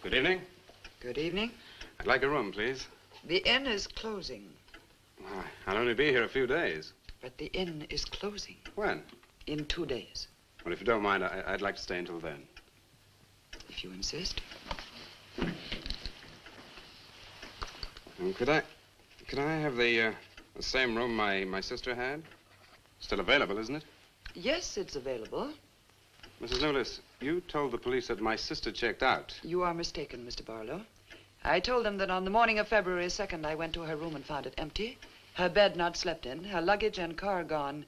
Good evening. Good evening. I'd like a room, please. The inn is closing. Well, I'll only be here a few days. But the inn is closing. When? In 2 days. Well, if you don't mind, I'd like to stay until then. If you insist. Could I have the same room my sister had? Still available, isn't it? Yes, it's available. Mrs. Newless, you told the police that my sister checked out. You are mistaken, Mr. Barlow. I told them that on the morning of February 2nd, I went to her room and found it empty, her bed not slept in, her luggage and car gone,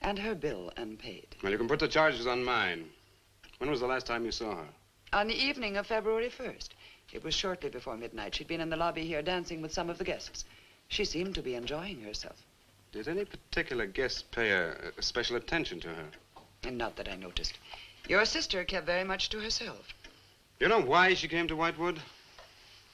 and her bill unpaid. Well, you can put the charges on mine. When was the last time you saw her? On the evening of February 1st. It was shortly before midnight. She'd been in the lobby here dancing with some of the guests. She seemed to be enjoying herself. Did any particular guest pay a special attention to her? And not that I noticed. Your sister kept very much to herself. You know why she came to Whitewood?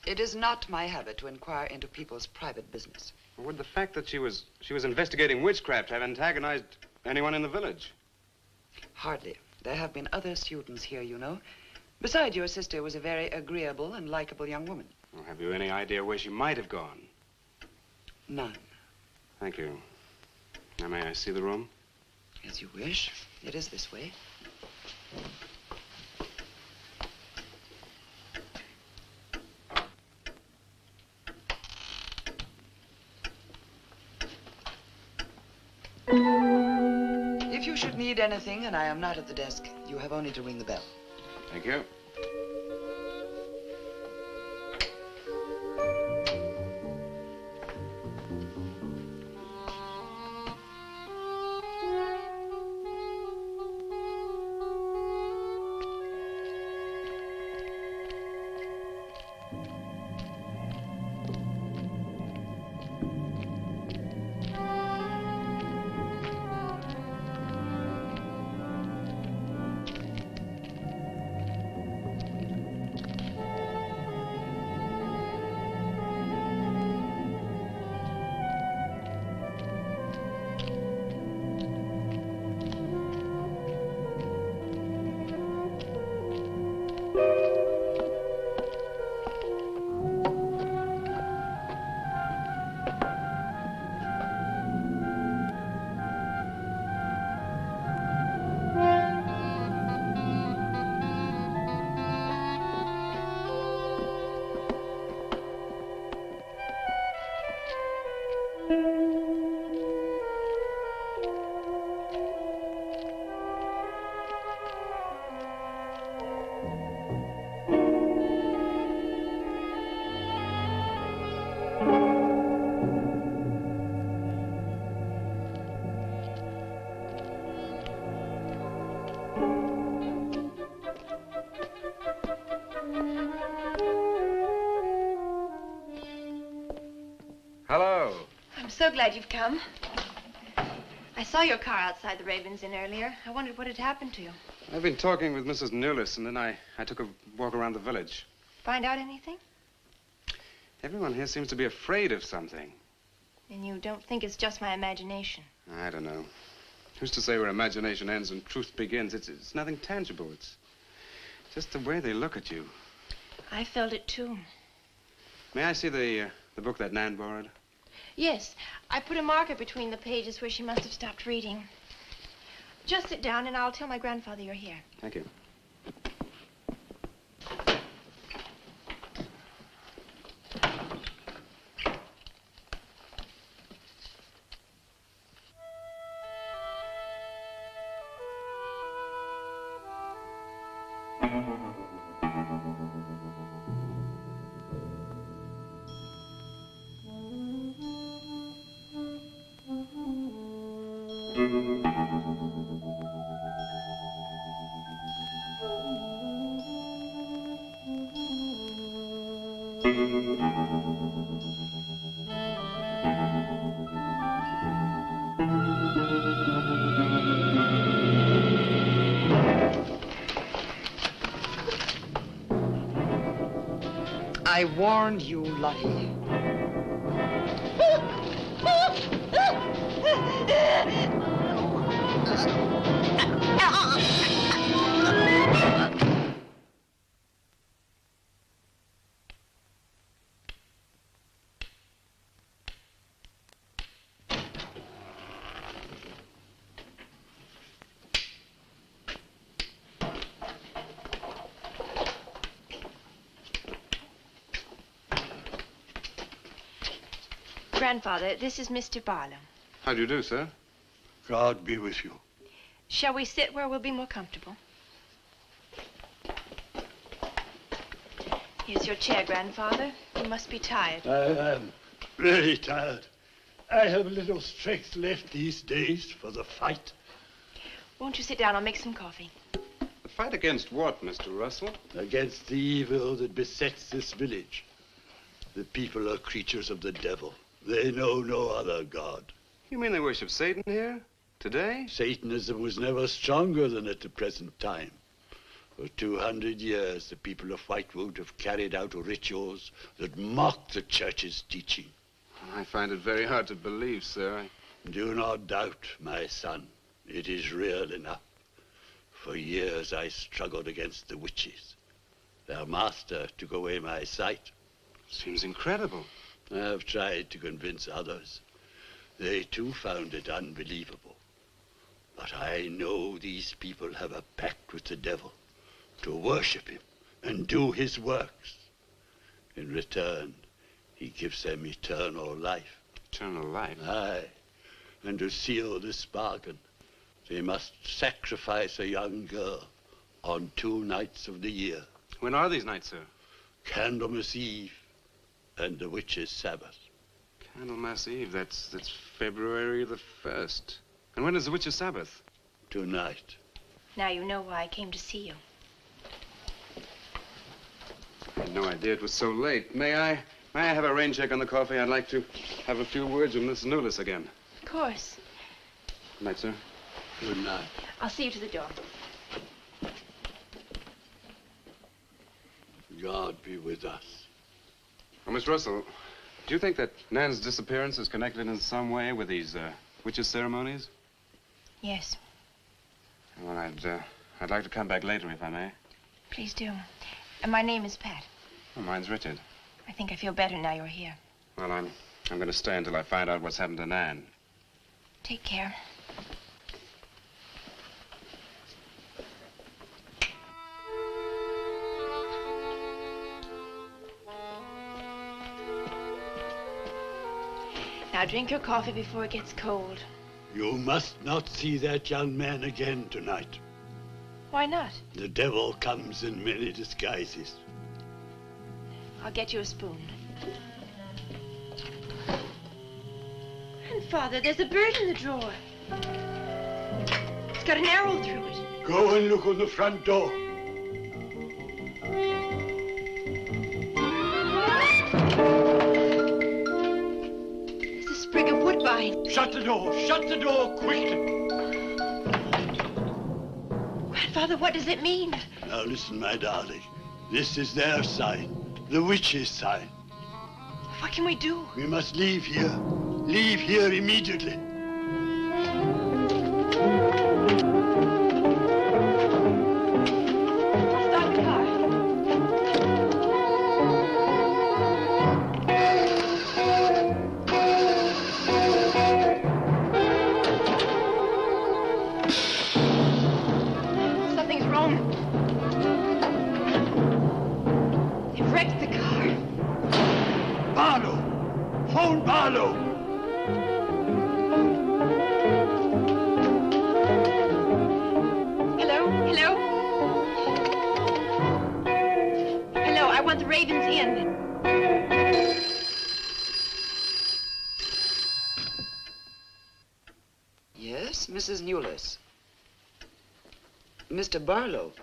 It is not my habit to inquire into people's private business. Would the fact that she was investigating witchcraft have antagonized anyone in the village? Hardly. There have been other students here, you know. Besides, your sister was a very agreeable and likable young woman. Well, have you any idea where she might have gone? None. Thank you. Now, may I see the room? As you wish. It is this way. If you should need anything and I am not at the desk, you have only to ring the bell. Thank you. so glad you've come. I saw your car outside the Ravens Inn earlier. I wondered what had happened to you. I've been talking with Mrs. Newless, and then I took a walk around the village. Find out anything? Everyone here seems to be afraid of something. And you don't think it's just my imagination? I don't know. Who's to say where imagination ends and truth begins? It's nothing tangible. It's just the way they look at you. I felt it too. May I see the book that Nan borrowed? Yes, I put a marker between the pages where she must have stopped reading. Just sit down and I'll tell my grandfather you're here. Thank you. I warned you, Lottie. Grandfather, this is Mr. Barlow. How do you do, sir? God be with you. Shall we sit where we'll be more comfortable? Here's your chair, Grandfather. You must be tired. I am really tired. I have little strength left these days for the fight. Won't you sit down? I'll make some coffee. The fight against what, Mr. Russell? Against the evil that besets this village. The people are creatures of the devil. They know no other god. You mean they worship Satan here? Today? Satanism was never stronger than at the present time. For 200 years, the people of Whitewood have carried out rituals that mock the church's teaching. I find it very hard to believe, sir. Do not doubt, my son. It is real enough. For years, I struggled against the witches. Their master took away my sight. Seems incredible. I have tried to convince others. They too found it unbelievable. But I know these people have a pact with the devil to worship him and do his works. In return, he gives them eternal life. Eternal life? Aye. And to seal this bargain, they must sacrifice a young girl on 2 nights of the year. When are these nights, sir? Candlemas Eve and the witch's Sabbath. Candlemas Eve, that's February the 1st. And when is the witch's Sabbath? Tonight. Now you know why I came to see you. I had no idea it was so late. May I have a rain check on the coffee? I'd like to have a few words with Miss Newless again. Of course. Good night, sir. Good night. I'll see you to the door. God be with us. Oh, Miss Russell, do you think that Nan's disappearance is connected in some way with these witches' ceremonies? Yes. Well, I'd like to come back later, if I may. Please do. And my name is Pat. Oh, mine's Richard. I think I feel better now you're here. Well, I'm going to stay until I find out what's happened to Nan. Take care. Now drink your coffee before it gets cold. You must not see that young man again tonight. Why not? The devil comes in many disguises. I'll get you a spoon. Grandfather, there's a bird in the drawer. It's got an arrow through it. Go and look on the front door. There's a sprig of woodbine sign. Shut the door! Shut the door, quickly! Grandfather, what does it mean? Now listen, my darling. This is their sign. The witch's sign. What can we do? We must leave here. Leave here immediately. Stop the car. Something's wrong. They've wrecked the car. Barlow! Phone Barlow! Hello? Hello? Hello, I want the Ravens Inn. Yes, Mrs. Newless. Mr. Barlow.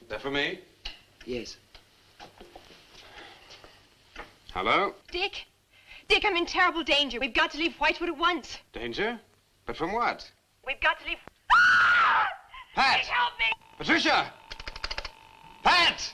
That for me? Yes. Hello? Dick? Dick, I'm in terrible danger. We've got to leave Whitewood at once. Danger? But from what? We've got to leave... Pat! Dick, help me! Patricia! Pat! Pat!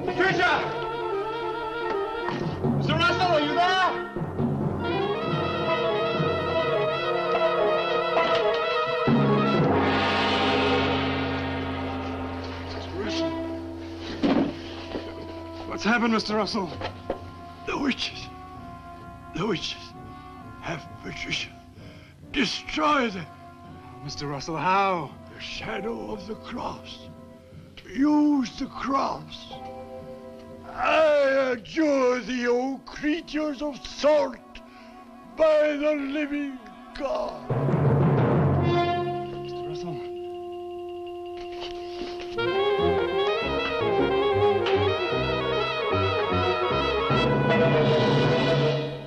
Patricia! Mr. Russell, are you there? What's happened, Mr. Russell? The witches. The witches have Patricia. Destroy them. Mr. Russell, how? The shadow of the cross. Use the cross. I adjure thee, O creatures of salt, by the living God. Mr. Russell.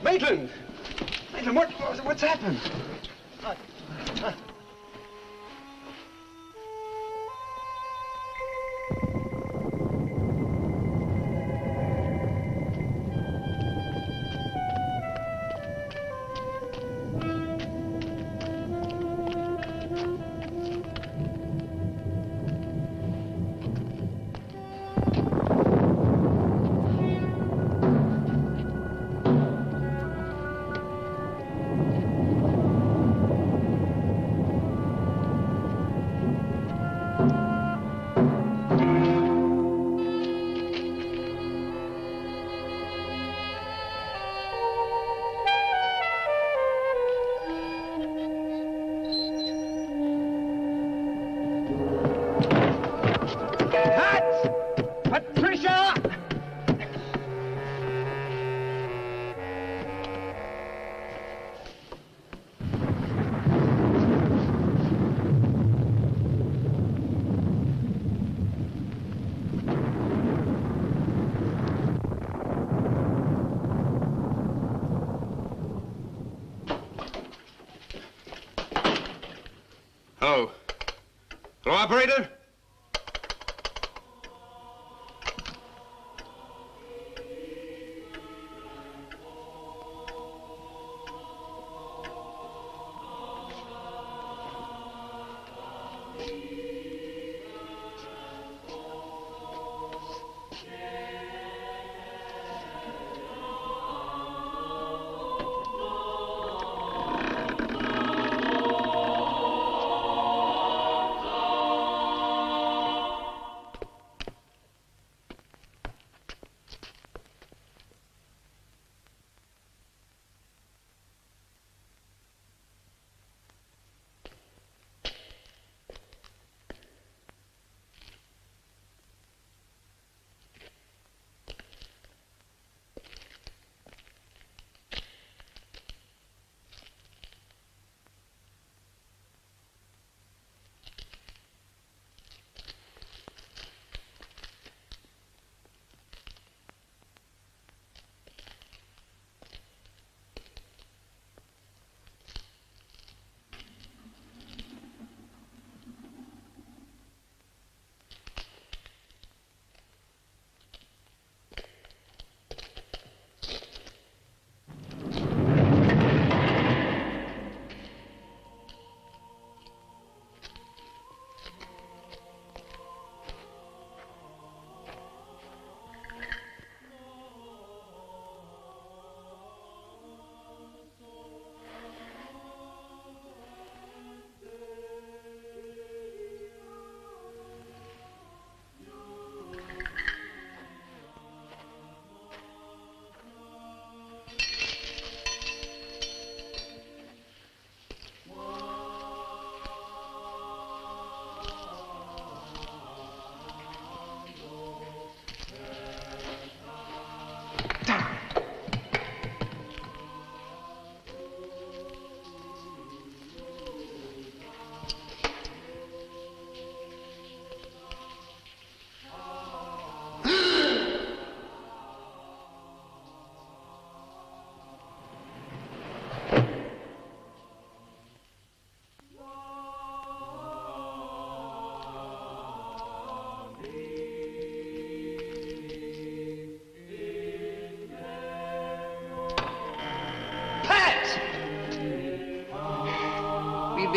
Maitland! Maitland, what's happened? Hello. Hello, operator?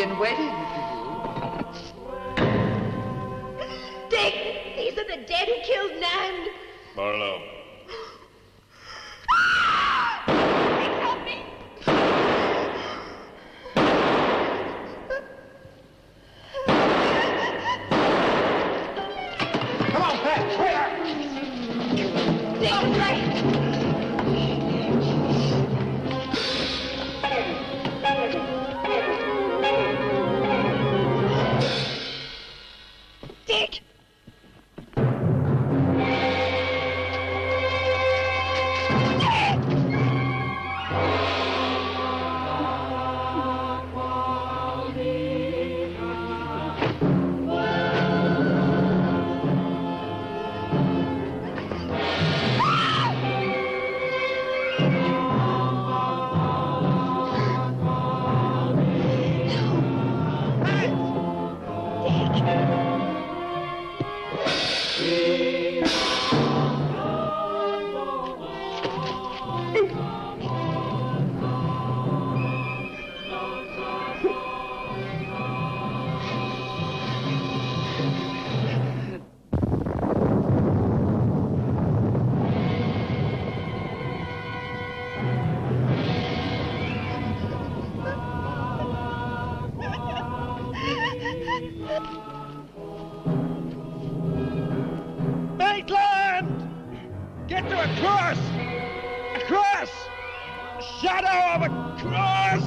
been waiting for you. Dick, these are the dead who killed Nan. Barlow. Dick, help me. Come on, Pat, hurry up! Dick, right. Dick! Maitland! Get to a cross! A cross! Shadow of a cross!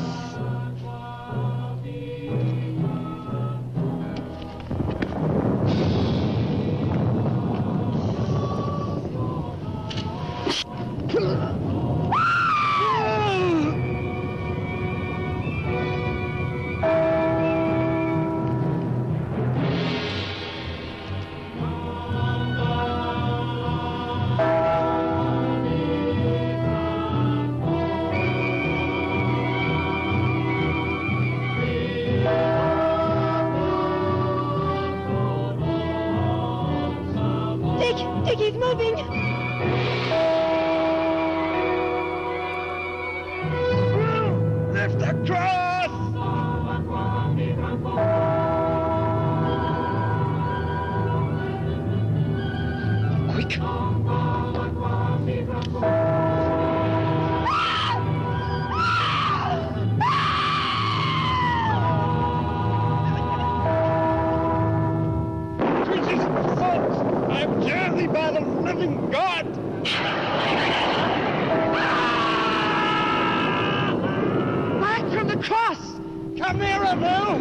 Dick, he's moving. Lift the cross! Quick! Creatures of souls, I adjure thee by the living God! Back from the cross! Come nearer, Bill!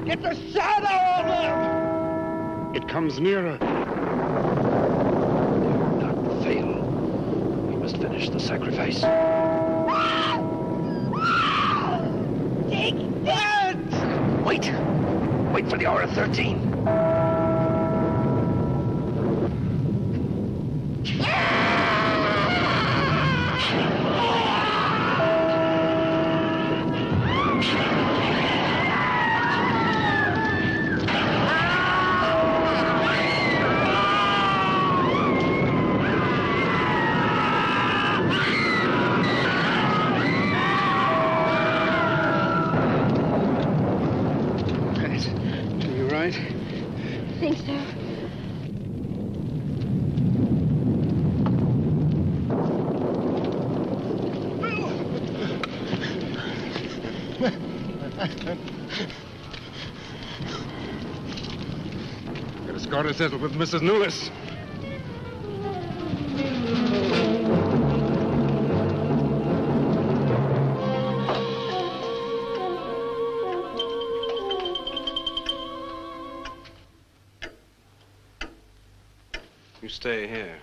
Get the shadow of them! It comes nearer. Not fail. We must finish the sacrifice. Dick! Wait! Wait for the hour of 13. Right? I think so. Get a score to settle with Mrs. Newless. You stay here.